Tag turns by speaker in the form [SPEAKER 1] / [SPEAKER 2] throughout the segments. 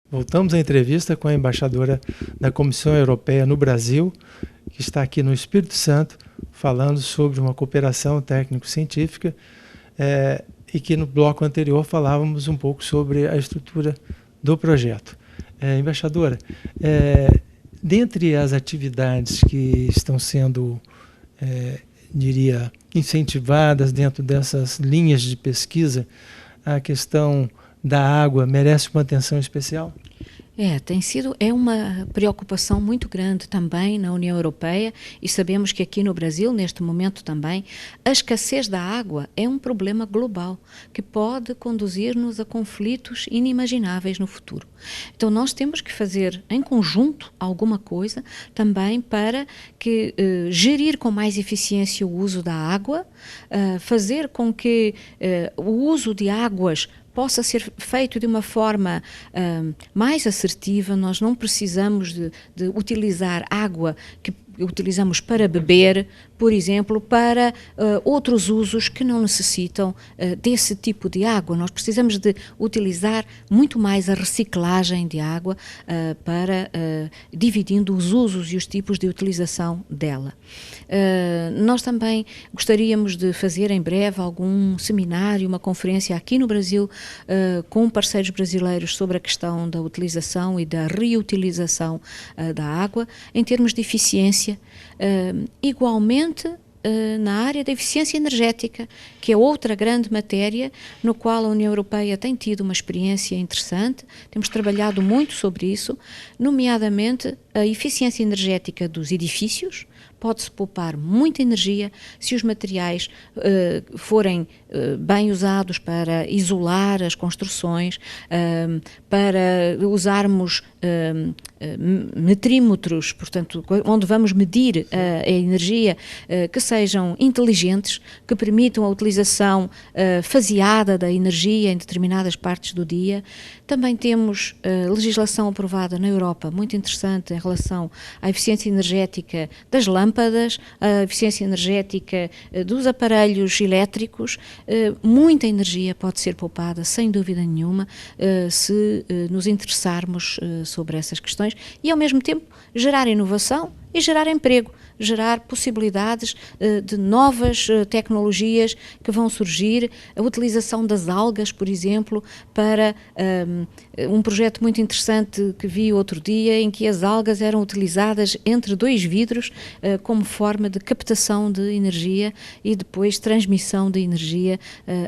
[SPEAKER 1] Voltamos à entrevista com a embaixadora da Comissão Europeia no Brasil, que está aqui no Espírito Santo, falando sobre uma cooperação técnico-científica, e que no bloco anterior falávamos um pouco sobre a estrutura do projeto. Embaixadora, dentre as atividades que estão sendo, diria, incentivadas dentro dessas linhas de pesquisa, a questão da água merece uma atenção especial?
[SPEAKER 2] É uma preocupação muito grande também na União Europeia, e sabemos que aqui no Brasil, neste momento também, a escassez da água é um problema global que pode conduzir-nos a conflitos inimagináveis no futuro. Então nós temos que fazer em conjunto alguma coisa também para que gerir com mais eficiência o uso da água, fazer com que o uso de águas possa ser feito de uma forma mais assertiva. Nós não precisamos de utilizar água que utilizamos para beber, por exemplo, para outros usos que não necessitam desse tipo de água. Nós precisamos de utilizar muito mais a reciclagem de água para dividindo os usos e os tipos de utilização dela. Nós também gostaríamos de fazer em breve algum seminário, uma conferência aqui no Brasil com parceiros brasileiros sobre a questão da utilização e da reutilização da água em termos de eficiência. Igualmente na área da eficiência energética, que é outra grande matéria no qual a União Europeia tem tido uma experiência interessante. Temos trabalhado muito sobre isso, nomeadamente a eficiência energética dos edifícios. Pode-se poupar muita energia se os materiais forem bem usados para isolar as construções, para usarmos metrímetros, portanto, onde vamos medir a energia, que sejam inteligentes, que permitam a utilização faseada da energia em determinadas partes do dia. Também temos legislação aprovada na Europa, muito interessante, em relação à eficiência energética das lâmpadas, a eficiência energética dos aparelhos elétricos. Muita energia pode ser poupada, sem dúvida nenhuma, se nos interessarmos sobre essas questões e, ao mesmo tempo, gerar inovação e gerar emprego, gerar possibilidades de novas tecnologias que vão surgir, a utilização das algas, por exemplo, para um projeto muito interessante que vi outro dia, em que as algas eram utilizadas entre dois vidros como forma de captação de energia e depois transmissão de energia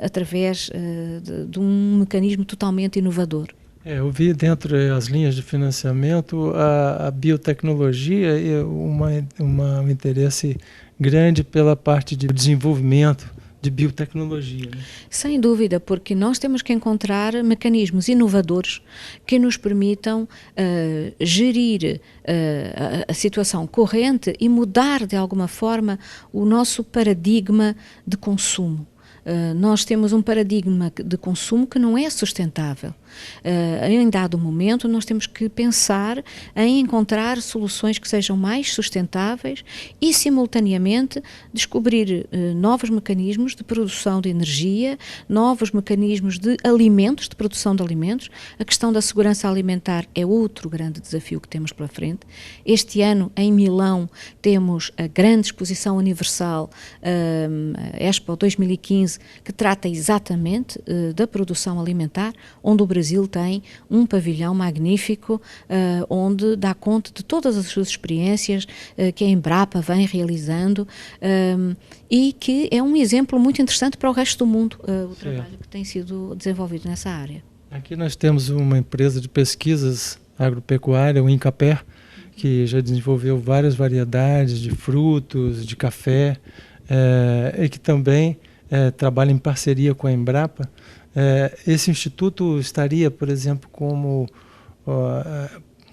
[SPEAKER 2] através de um mecanismo totalmente inovador.
[SPEAKER 1] Eu vi dentro das linhas de financiamento a biotecnologia e um interesse grande pela parte de desenvolvimento de biotecnologia, né?
[SPEAKER 2] Sem dúvida, porque nós temos que encontrar mecanismos inovadores que nos permitam gerir a situação corrente e mudar de alguma forma o nosso paradigma de consumo. Nós temos um paradigma de consumo que não é sustentável. Em dado momento, nós temos que pensar em encontrar soluções que sejam mais sustentáveis e, simultaneamente, descobrir novos mecanismos de produção de energia, novos mecanismos de alimentos, de produção de alimentos. A questão da segurança alimentar é outro grande desafio que temos pela frente. Este ano, em Milão, temos a grande exposição universal, Expo 2015, que trata exatamente da produção alimentar, onde o Brasil tem um pavilhão magnífico, onde dá conta de todas as suas experiências que a Embrapa vem realizando e que é um exemplo muito interessante para o resto do mundo, o trabalho que tem sido desenvolvido nessa área.
[SPEAKER 1] Aqui nós temos uma empresa de pesquisas agropecuária, o Incaper, que já desenvolveu várias variedades de frutos, de café, e que também trabalha em parceria com a Embrapa. Esse instituto estaria, por exemplo, como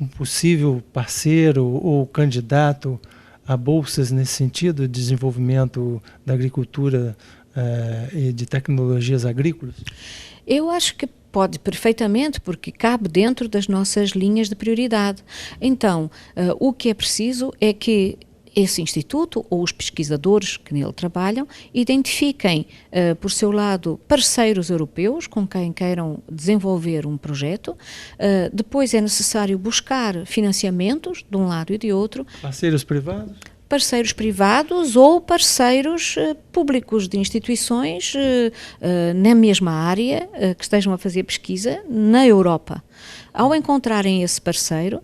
[SPEAKER 1] um possível parceiro ou candidato a bolsas nesse sentido, de desenvolvimento da agricultura e de tecnologias agrícolas?
[SPEAKER 2] Eu acho que pode perfeitamente, porque cabe dentro das nossas linhas de prioridade. Então, o que é preciso é que esse instituto ou os pesquisadores que nele trabalham identifiquem, por seu lado, parceiros europeus com quem queiram desenvolver um projeto. Depois é necessário buscar financiamentos de um lado e de outro.
[SPEAKER 1] Parceiros privados?
[SPEAKER 2] Parceiros privados ou parceiros públicos de instituições na mesma área que estejam a fazer pesquisa na Europa. Ao encontrarem esse parceiro,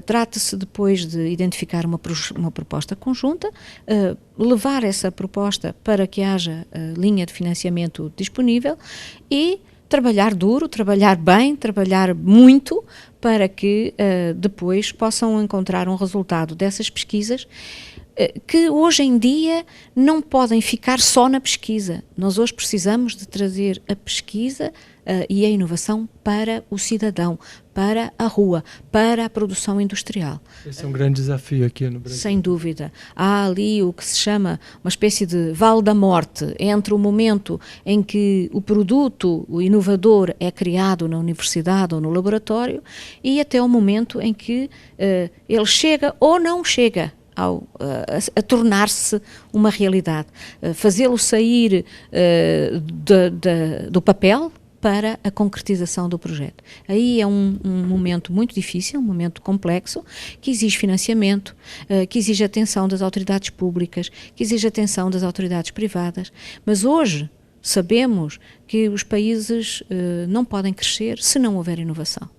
[SPEAKER 2] trata-se depois de identificar uma proposta conjunta, levar essa proposta para que haja linha de financiamento disponível e trabalhar duro, trabalhar bem, trabalhar muito para que depois possam encontrar um resultado dessas pesquisas que hoje em dia não podem ficar só na pesquisa. Nós hoje precisamos de trazer a pesquisa e a inovação para o cidadão, para a rua, para a produção industrial.
[SPEAKER 1] Esse é um grande desafio aqui no Brasil.
[SPEAKER 2] Sem dúvida. Há ali o que se chama uma espécie de vale da morte entre o momento em que o produto, o inovador, é criado na universidade ou no laboratório e até o momento em que ele chega ou não chega a tornar-se uma realidade. Fazê-lo sair do papel para a concretização do projeto. Aí é um momento muito difícil, um momento complexo, que exige financiamento, que exige atenção das autoridades públicas, que exige atenção das autoridades privadas, mas hoje sabemos que os países não podem crescer se não houver inovação.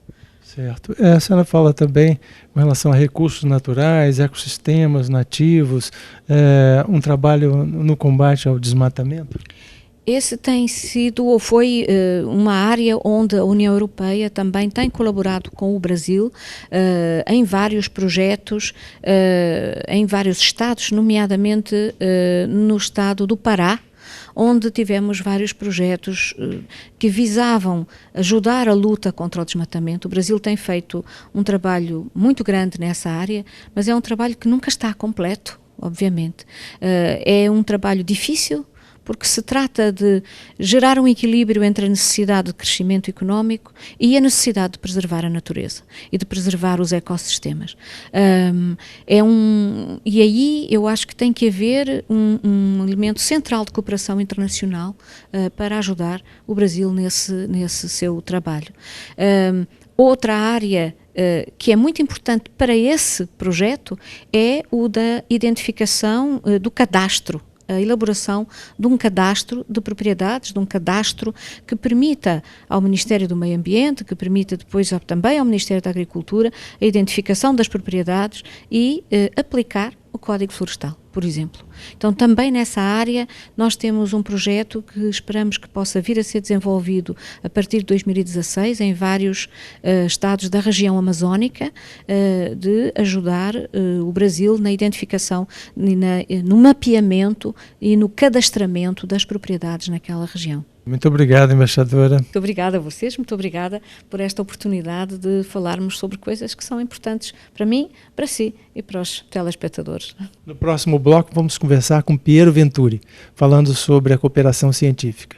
[SPEAKER 1] Certo. A senhora fala também com relação a recursos naturais, ecossistemas nativos, um trabalho no combate ao desmatamento?
[SPEAKER 2] Esse tem sido ou foi uma área onde a União Europeia também tem colaborado com o Brasil em vários projetos, em vários estados, nomeadamente no estado do Pará, onde tivemos vários projetos que visavam ajudar a luta contra o desmatamento. O Brasil tem feito um trabalho muito grande nessa área, mas é um trabalho que nunca está completo, obviamente. É um trabalho difícil, porque se trata de gerar um equilíbrio entre a necessidade de crescimento económico e a necessidade de preservar a natureza e de preservar os ecossistemas. E aí eu acho que tem que haver um elemento central de cooperação internacional para ajudar o Brasil nesse seu trabalho. Outra área que é muito importante para esse projeto é o da identificação do cadastro, a elaboração de um cadastro de propriedades, de um cadastro que permita ao Ministério do Meio Ambiente, que permita depois também ao Ministério da Agricultura a identificação das propriedades e aplicar o Código Florestal, por exemplo. Então, também nessa área, nós temos um projeto que esperamos que possa vir a ser desenvolvido a partir de 2016 em vários estados da região amazónica, de ajudar o Brasil na identificação, no mapeamento e no cadastramento das propriedades naquela região.
[SPEAKER 1] Muito obrigado, embaixadora.
[SPEAKER 2] Muito obrigada a vocês, muito obrigada por esta oportunidade de falarmos sobre coisas que são importantes para mim, para si e para os telespectadores.
[SPEAKER 1] No próximo bloco vamos conversar com Piero Venturi, falando sobre a cooperação científica.